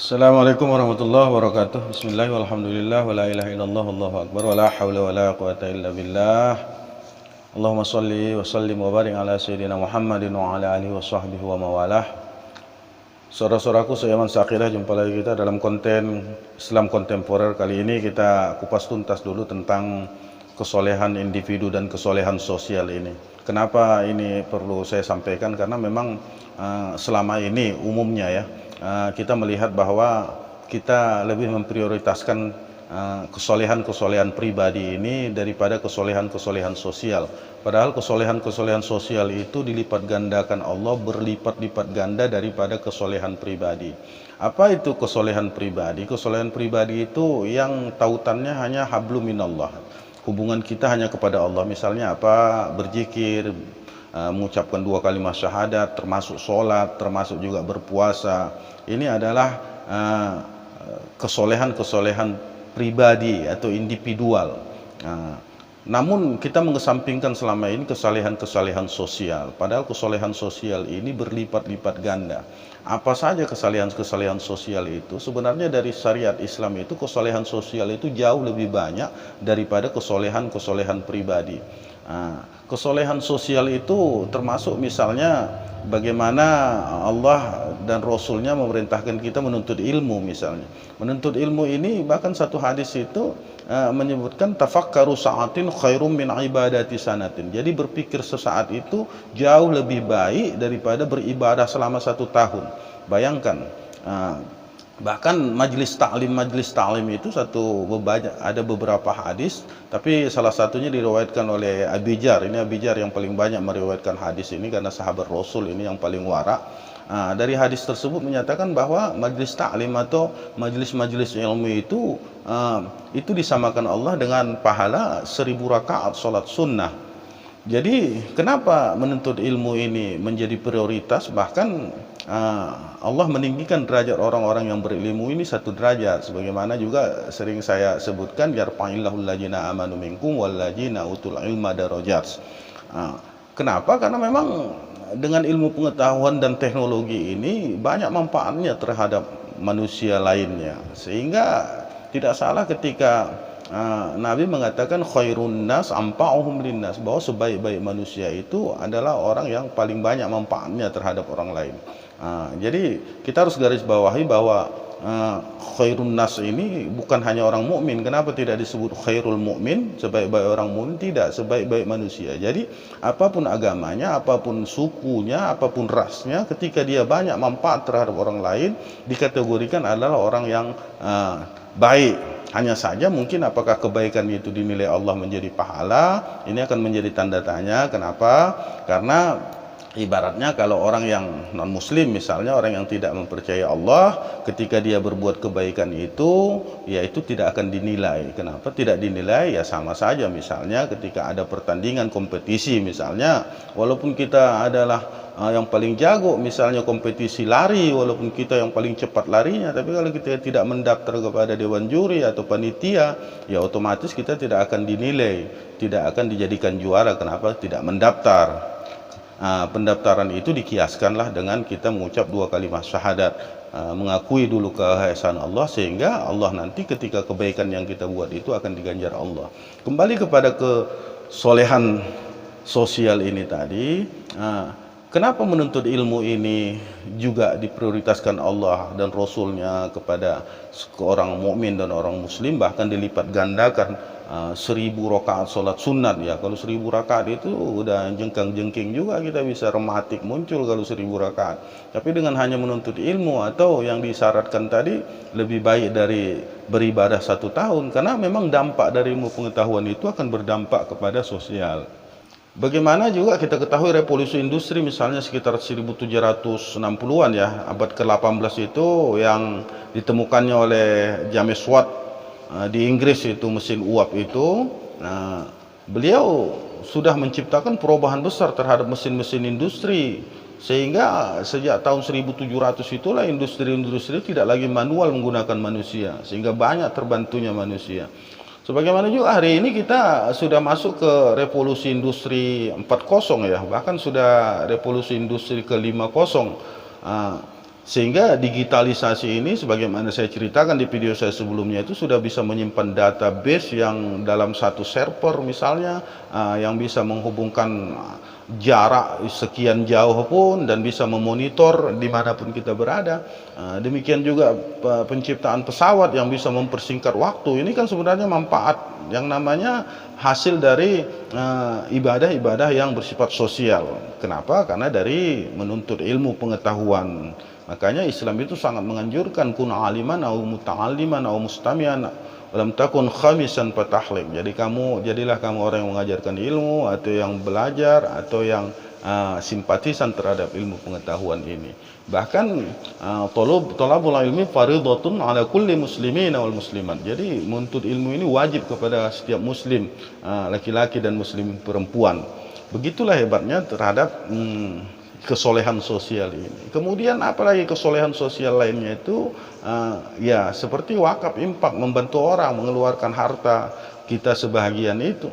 Assalamualaikum warahmatullahi wabarakatuh. Bismillah walhamdulillah wa la ilaha illallah wallahu akbar wa la hawla wa la quwata illa billah. Allahumma salli wa sallim wa barik ala sayyidina Muhammadin wa ala alihi wa sahbihi wa mawalah. Saudara-saudaraku seiman seakhirah, jumpa lagi kita dalam konten Islam kontemporer. Kali ini kita kupas tuntas dulu tentang kesolehan individu dan kesolehan sosial ini. Kenapa ini perlu saya sampaikan? Karena memang selama ini umumnya ya, kita melihat bahwa kita lebih memprioritaskan kesolehan-kesolehan pribadi ini daripada kesolehan-kesolehan sosial. Padahal kesolehan-kesolehan sosial itu dilipat gandakan Allah, berlipat-lipat ganda daripada kesolehan pribadi. Apa itu kesolehan pribadi? Kesolehan pribadi itu yang tautannya hanya hablum minallah. Hubungan kita hanya kepada Allah. Misalnya apa? Berzikir, mengucapkan 2 kalimat syahadat, termasuk sholat, termasuk juga berpuasa. Ini adalah kesolehan-kesolehan pribadi atau individual. Namun kita mengesampingkan selama ini kesalehan-kesalehan sosial. Padahal kesolehan sosial ini berlipat-lipat ganda. Apa saja kesalehan-kesalehan sosial itu? Sebenarnya dari syariat Islam itu kesolehan sosial itu jauh lebih banyak daripada kesolehan-kesolehan pribadi. Kesolehan sosial itu termasuk misalnya bagaimana Allah dan Rasulnya memerintahkan kita menuntut ilmu misalnya. Menuntut ilmu ini bahkan satu hadis itu menyebutkan tafakkaru sa'atin khairum min ibadati sanatin. Jadi berpikir sesaat itu jauh lebih baik daripada beribadah selama 1 tahun. Bayangkan, bahkan majlis ta'lim itu ada beberapa hadis, tapi salah satunya diriwayatkan oleh Abi Jar. Ini Abi Jar yang paling banyak meriwayatkan hadis ini karena sahabat Rasul ini yang paling wara. Dari hadis tersebut menyatakan bahwa majlis ta'lim atau majlis-majlis ilmu itu disamakan Allah dengan pahala 1000 rakaat salat sunnah. Jadi kenapa menuntut ilmu ini menjadi prioritas? Bahkan Allah meninggikan derajat orang-orang yang berilmu ini 1 derajat, sebagaimana juga sering saya sebutkan, yarfa'illahul ladzina amanu minkum wal ladzina utul ilma darajat. Kenapa? Karena memang dengan ilmu pengetahuan dan teknologi ini banyak manfaatnya terhadap manusia lainnya, sehingga tidak salah ketika Nabi mengatakan khairun nas ampa'uhum linnas, bahwa sebaik-baik manusia itu adalah orang yang paling banyak manfaatnya terhadap orang lain. Jadi kita harus garis bawahi bahwa khairun nas ini bukan hanya orang mukmin. Kenapa tidak disebut khairul mukmin, sebaik-baik orang mukmin? Tidak, sebaik-baik manusia. Jadi apapun agamanya, apapun sukunya, apapun rasnya, ketika dia banyak manfaat terhadap orang lain, dikategorikan adalah orang yang baik. Hanya saja mungkin apakah kebaikan itu dinilai Allah menjadi pahala, ini akan menjadi tanda tanya. Kenapa? Karena ibaratnya kalau orang yang non muslim misalnya, orang yang tidak mempercayai Allah, ketika dia berbuat kebaikan itu, ya itu tidak akan dinilai. Kenapa tidak dinilai? Ya sama saja misalnya ketika ada pertandingan kompetisi misalnya, walaupun kita adalah yang paling jago misalnya kompetisi lari, walaupun kita yang paling cepat larinya, tapi kalau kita tidak mendaftar kepada dewan juri atau panitia, ya otomatis kita tidak akan dinilai, tidak akan dijadikan juara. Kenapa? Tidak mendaftar. Pendaftaran itu dikiaskanlah dengan kita mengucap 2 kalimat syahadat, mengakui dulu keesaan Allah, sehingga Allah nanti ketika kebaikan yang kita buat itu akan diganjar Allah. Kembali kepada kesolehan sosial ini tadi, kenapa menuntut ilmu ini juga diprioritaskan Allah dan Rasulnya kepada orang mukmin dan orang muslim, bahkan dilipat gandakan 1000 rakaat sholat sunat. Ya kalau 1000 rakaat itu udah jengkang-jengking juga, kita bisa rematik muncul kalau 1000 rakaat. Tapi dengan hanya menuntut ilmu atau yang disyaratkan tadi lebih baik dari beribadah 1 tahun, karena memang dampak dari ilmu pengetahuan itu akan berdampak kepada sosial. Bagaimana juga kita ketahui revolusi industri misalnya sekitar 1760-an ya, abad ke-18 itu, yang ditemukannya oleh James Watt di Inggris itu, mesin uap itu. Beliau sudah menciptakan perubahan besar terhadap mesin-mesin industri, sehingga sejak tahun 1700 itulah industri-industri tidak lagi manual menggunakan manusia, sehingga banyak terbantunya manusia. Sebagaimana juga hari ini kita sudah masuk ke revolusi industri 4.0 ya, bahkan sudah revolusi industri ke 5.0. Sehingga digitalisasi ini sebagaimana saya ceritakan di video saya sebelumnya itu sudah bisa menyimpan database yang dalam satu server misalnya, yang bisa menghubungkan jarak sekian jauh pun dan bisa memonitor dimanapun kita berada. Demikian juga penciptaan pesawat yang bisa mempersingkat waktu. Ini kan sebenarnya manfaat yang namanya hasil dari ibadah-ibadah yang bersifat sosial. Kenapa? Karena dari menuntut ilmu pengetahuan. Makanya Islam itu sangat menganjurkan kun aliman au muta'alliman au mustami'an lam takun khamisan fatahlik. Jadi jadilah kamu orang yang mengajarkan ilmu atau yang belajar atau yang simpatisan terhadap ilmu pengetahuan ini. Bahkan thalabul ilmi fardhatun ala kulli muslimin wal muslimat. Jadi menuntut ilmu ini wajib kepada setiap muslim, laki-laki dan muslim perempuan. Begitulah hebatnya terhadap kesolehan sosial ini. Kemudian apalagi kesolehan sosial lainnya itu ya seperti wakaf, infak, membantu orang, mengeluarkan harta kita sebahagian itu.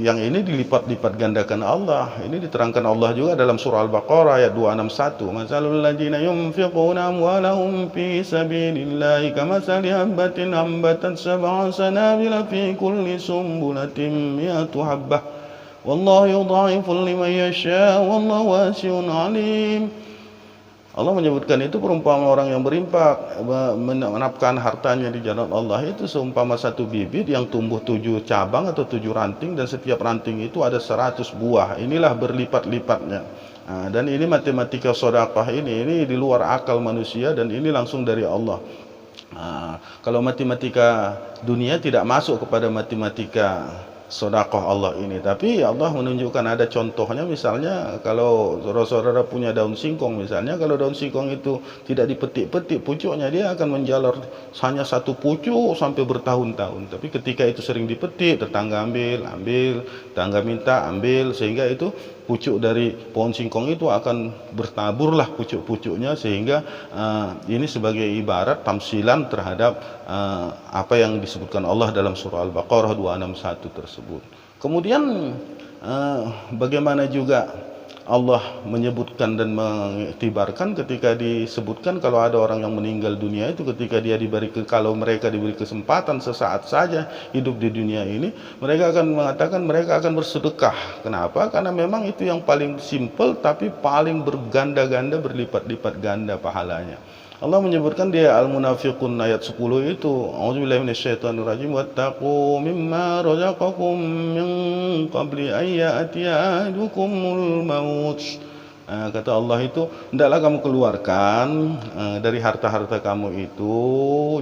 Yang ini dilipat-lipat gandakan Allah. Ini diterangkan Allah juga dalam surah Al-Baqarah ayat 261. Masalul ladzina yunfiquna amwalahum fi sabilillahi kamathali habatin ambatat sab'a sanabila fi kulli sumbulatin mi'atu habbah. Wallahu yudha'ifu liman yasha' wallahu wasi'un 'alim. Allah menyebutkan itu perumpamaan orang yang berimpak, menafkahkan hartanya di jalan Allah itu seumpama satu bibit yang tumbuh 7 cabang atau 7 ranting, dan setiap ranting itu ada 100 buah. Inilah berlipat-lipatnya. Dan ini matematika sedekah ini di luar akal manusia, dan ini langsung dari Allah. Kalau matematika dunia tidak masuk kepada matematika sedekah Allah ini, tapi Allah menunjukkan ada contohnya. Misalnya kalau saudara-saudara punya daun singkong misalnya, kalau daun singkong itu tidak dipetik-petik pucuknya, dia akan menjalar hanya satu pucuk sampai bertahun-tahun. Tapi ketika itu sering dipetik, tetangga ambil, tetangga minta ambil, sehingga itu pucuk dari pohon singkong itu akan bertaburlah pucuk-pucuknya, sehingga ini sebagai ibarat tamsilan terhadap apa yang disebutkan Allah dalam surah Al-Baqarah 261 tersebut. Kemudian bagaimana juga Allah menyebutkan dan mengiktibarkan ketika disebutkan kalau ada orang yang meninggal dunia itu, ketika dia kalau mereka diberi kesempatan sesaat saja hidup di dunia ini, mereka akan mengatakan mereka akan bersedekah. Kenapa? Karena memang itu yang paling simple tapi paling berganda-ganda, berlipat-lipat ganda pahalanya. Allah menyebutkan dia Al-Munafiqun ayat 10 itu, A'udzubillahi minasyaitonirrajim, wattaqu mimma razaqakum min qabli an ya'tiya ahadukumul maut. Kata Allah itu, hendaklah kamu keluarkan dari harta-harta kamu itu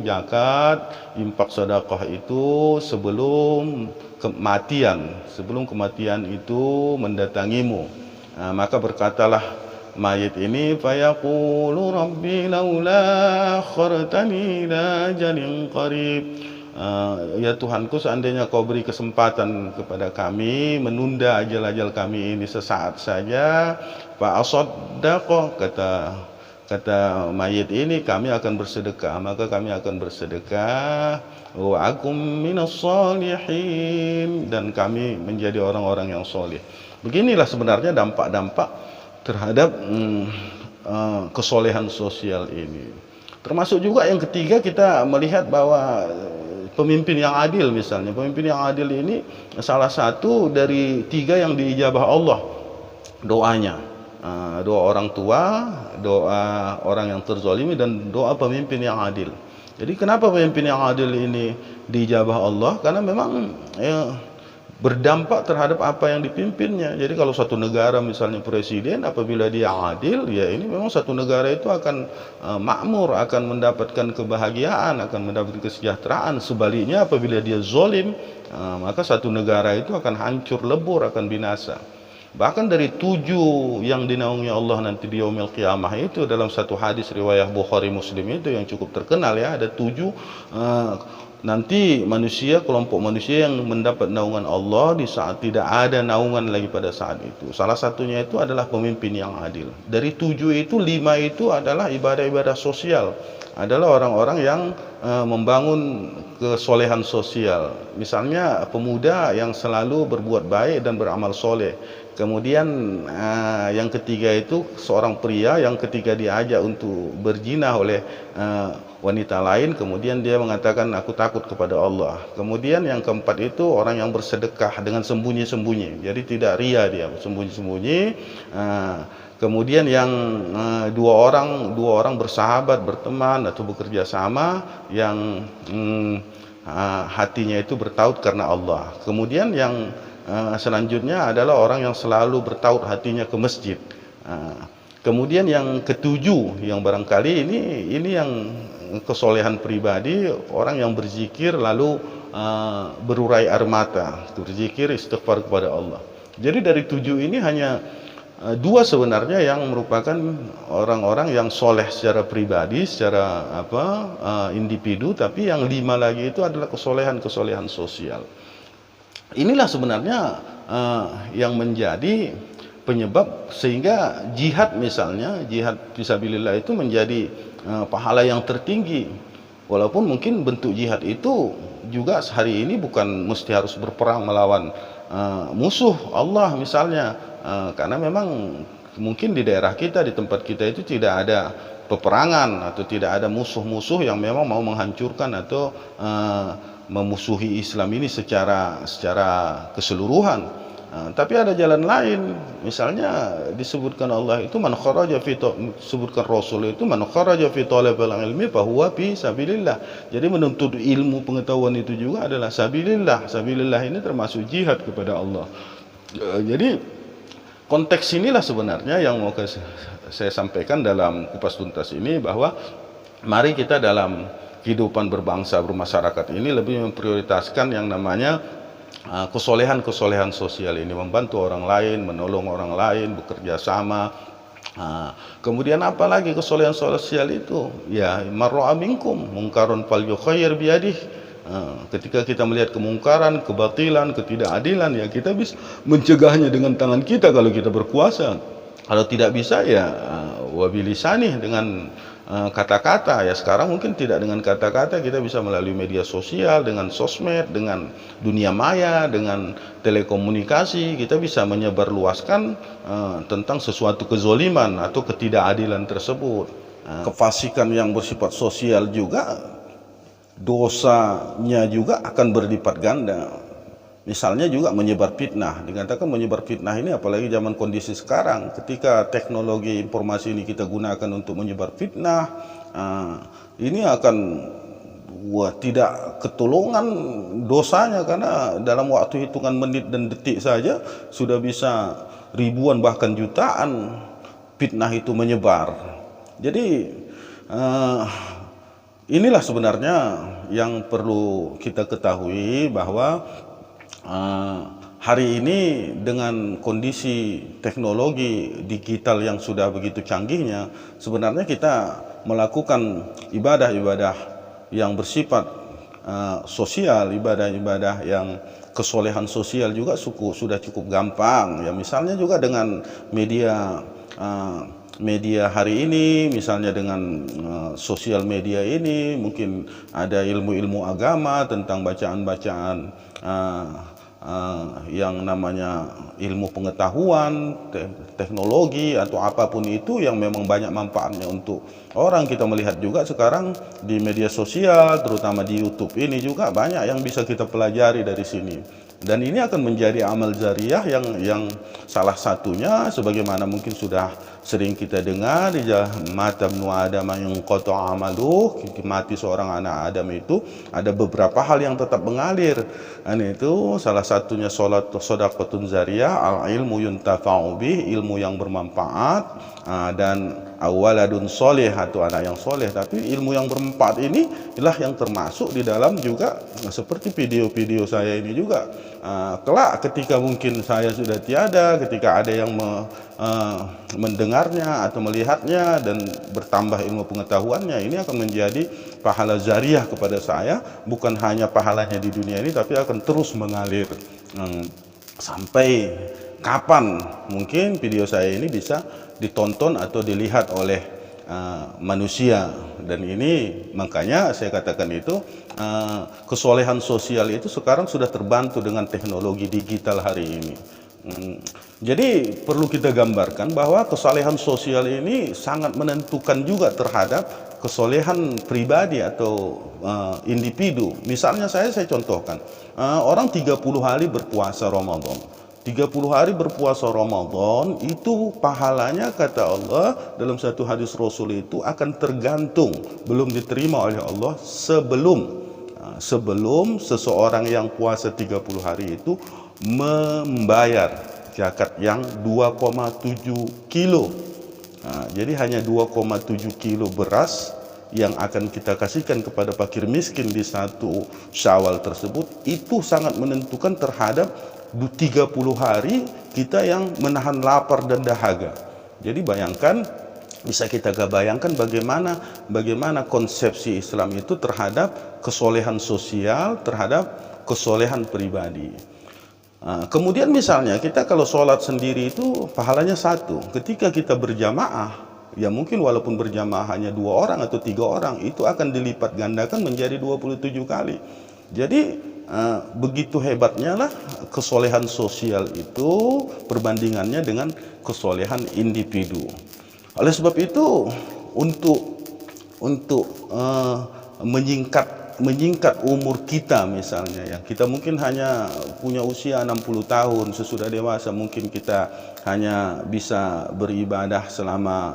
zakat, infak, sedekah itu sebelum kematian itu mendatangimu. Maka berkatalah mayit ini, fayaqulu rabbi laula akhartani ila ajalin qarib. Ya Tuhanku, seandainya kau beri kesempatan kepada kami menunda ajal-ajal kami ini sesaat saja, fa asaddaqa, kata mayit ini, kami akan bersedekah, maka kami akan bersedekah, wa akum minas shalihin, dan kami menjadi orang-orang yang soleh. Beginilah sebenarnya dampak-dampak terhadap kesolehan sosial ini. Termasuk juga yang ketiga, kita melihat bahwa pemimpin yang adil misalnya. Pemimpin yang adil ini salah satu dari 3 yang diijabah Allah doanya. Doa orang tua, doa orang yang terzalimi, dan doa pemimpin yang adil. Jadi kenapa pemimpin yang adil ini diijabah Allah? Karena memang berdampak terhadap apa yang dipimpinnya. Jadi kalau satu negara misalnya presiden apabila dia adil, ya ini memang satu negara itu akan makmur, akan mendapatkan kebahagiaan, akan mendapatkan kesejahteraan. Sebaliknya apabila dia zalim, maka satu negara itu akan hancur lebur, akan binasa. Bahkan dari 7 yang dinaungi Allah nanti di yaumil qiyamah itu, dalam satu hadis riwayat Bukhari Muslim itu yang cukup terkenal ya, ada 7 nanti kelompok manusia yang mendapat naungan Allah di saat tidak ada naungan lagi pada saat itu. Salah satunya itu adalah pemimpin yang adil. Dari 7 itu 5 itu adalah ibadah-ibadah sosial, adalah orang-orang yang membangun kesolehan sosial. Misalnya pemuda yang selalu berbuat baik dan beramal soleh. Kemudian yang ketiga itu seorang pria yang ketika diajak untuk berzina oleh wanita lain, kemudian dia mengatakan aku takut kepada Allah. Kemudian yang keempat itu orang yang bersedekah dengan sembunyi-sembunyi, jadi tidak ria, dia sembunyi-sembunyi. Kemudian yang dua orang bersahabat, berteman atau bekerja sama yang hatinya itu bertaut karena Allah. Kemudian yang selanjutnya adalah orang yang selalu bertaut hatinya ke masjid. Kemudian yang ketujuh yang barangkali ini yang kesolehan pribadi, orang yang berzikir lalu berurai air mata, berzikir istighfar kepada Allah. Jadi dari tujuh ini hanya dua sebenarnya yang merupakan orang-orang yang soleh secara pribadi, secara individu, tapi yang lima lagi itu adalah kesolehan-kesolehan sosial. Inilah sebenarnya yang menjadi penyebab sehingga jihad, misalnya jihad fisabilillah itu menjadi pahala yang tertinggi. Walaupun mungkin bentuk jihad itu juga hari ini bukan mesti harus berperang melawan musuh Allah misalnya, karena memang mungkin di daerah kita, di tempat kita itu tidak ada peperangan atau tidak ada musuh-musuh yang memang mau menghancurkan atau memusuhi Islam ini secara keseluruhan. Tapi ada jalan lain, misalnya disebutkan Allah itu man kharaja fi, disebutkan Rasul itu man kharaja fi talabil ilmi fa huwa fi sabilillah. Jadi menuntut ilmu pengetahuan itu juga adalah sabilillah. Sabilillah ini termasuk jihad kepada Allah. Jadi konteks inilah sebenarnya yang mau saya sampaikan dalam kupas tuntas ini, bahwa mari kita dalam kehidupan berbangsa bermasyarakat ini lebih memprioritaskan yang namanya kesolehan-kesolehan sosial ini, membantu orang lain, menolong orang lain, bekerja sama. Kemudian apalagi kesolehan sosial itu, ya marra'a minkum mungkarun falyughayyir biyadihi. Ketika kita melihat kemungkaran, kebatilan, ketidakadilan, ya kita bisa mencegahnya dengan tangan kita kalau kita berkuasa. Kalau tidak bisa ya wabilisanih, dengan kata-kata. Ya sekarang mungkin tidak dengan kata-kata, kita bisa melalui media sosial, dengan sosmed, dengan dunia maya, dengan telekomunikasi, kita bisa menyebarluaskan tentang sesuatu kezoliman atau ketidakadilan tersebut. Kefasikan yang bersifat sosial juga, dosanya juga akan berlipat ganda. Misalnya juga menyebar fitnah. Dikatakan menyebar fitnah ini apalagi zaman kondisi sekarang, ketika teknologi informasi ini kita gunakan untuk menyebar fitnah, ini akan tidak ketolongan dosanya, karena dalam waktu hitungan menit dan detik saja sudah bisa ribuan bahkan jutaan fitnah itu menyebar. Jadi inilah sebenarnya yang perlu kita ketahui, bahwa hari ini dengan kondisi teknologi digital yang sudah begitu canggihnya, sebenarnya kita melakukan ibadah-ibadah yang bersifat sosial, ibadah-ibadah yang kesolehan sosial juga sudah cukup gampang. Ya misalnya juga dengan media hari ini, misalnya dengan sosial media ini, mungkin ada ilmu-ilmu agama tentang bacaan-bacaan yang namanya ilmu pengetahuan, teknologi atau apapun itu yang memang banyak manfaatnya untuk orang. Kita melihat juga sekarang di media sosial, terutama di YouTube ini juga banyak yang bisa kita pelajari dari sini. Dan ini akan menjadi amal jariah yang salah satunya, sebagaimana mungkin sudah sering kita dengar, di mata ibnu Adam yang qata'a amaluh, mati seorang anak Adam itu ada beberapa hal yang tetap mengalir. Dan itu salah satunya salat, shadaqatun jariyah, al ilmu yuntafa'u bih, ilmu yang bermanfaat, dan awaladun soleh, atau anak yang soleh. Tapi ilmu yang bermanfaat ini adalah yang termasuk di dalam juga seperti video-video saya ini juga. Kelak ketika mungkin saya sudah tiada, ketika ada yang mendengarnya atau melihatnya dan bertambah ilmu pengetahuannya, ini akan menjadi pahala jariah kepada saya. Bukan hanya pahalanya di dunia ini, tapi akan terus mengalir sampai kapan mungkin video saya ini bisa ditonton atau dilihat oleh manusia. Dan ini makanya saya katakan itu kesolehan sosial itu sekarang sudah terbantu dengan teknologi digital hari ini. Jadi perlu kita gambarkan bahwa kesalehan sosial ini sangat menentukan juga terhadap kesolehan pribadi atau individu. Misalnya saya contohkan, orang 30 hari berpuasa Ramadan. 30 hari berpuasa Ramadan itu pahalanya kata Allah dalam satu hadis Rasul itu akan tergantung, belum diterima oleh Allah sebelum seseorang yang puasa 30 hari itu membayar zakat yang 2,7 kilo. Jadi hanya 2,7 kilo beras yang akan kita kasihkan kepada fakir miskin di satu Syawal tersebut, itu sangat menentukan terhadap 30 hari kita yang menahan lapar dan dahaga. Jadi bayangkan, bisa kita bayangkan bagaimana konsepsi Islam itu terhadap kesolehan sosial, terhadap kesolehan pribadi. Kemudian misalnya kita kalau sholat sendiri itu pahalanya satu. Ketika kita berjamaah, ya mungkin walaupun berjamaah hanya 2 orang atau 3 orang, itu akan dilipat gandakan menjadi 27 kali. Jadi begitu hebatnya lah kesolehan sosial itu perbandingannya dengan kesolehan individu. Oleh sebab itu untuk menyingkat umur kita, misalnya ya, kita mungkin hanya punya usia 60 tahun, sesudah dewasa mungkin kita hanya bisa beribadah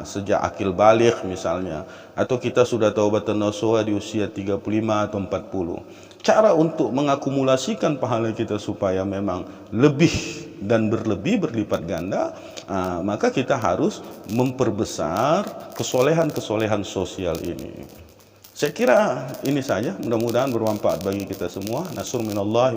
sejak akil baligh misalnya, atau kita sudah taubatan nasuha di usia 35 atau 40. Cara untuk mengakumulasikan pahala kita supaya memang lebih dan berlipat ganda, maka kita harus memperbesar kesolehan sosial ini. Saya kira ini saja, mudah-mudahan bermanfaat bagi kita semua. Nasrul minallah.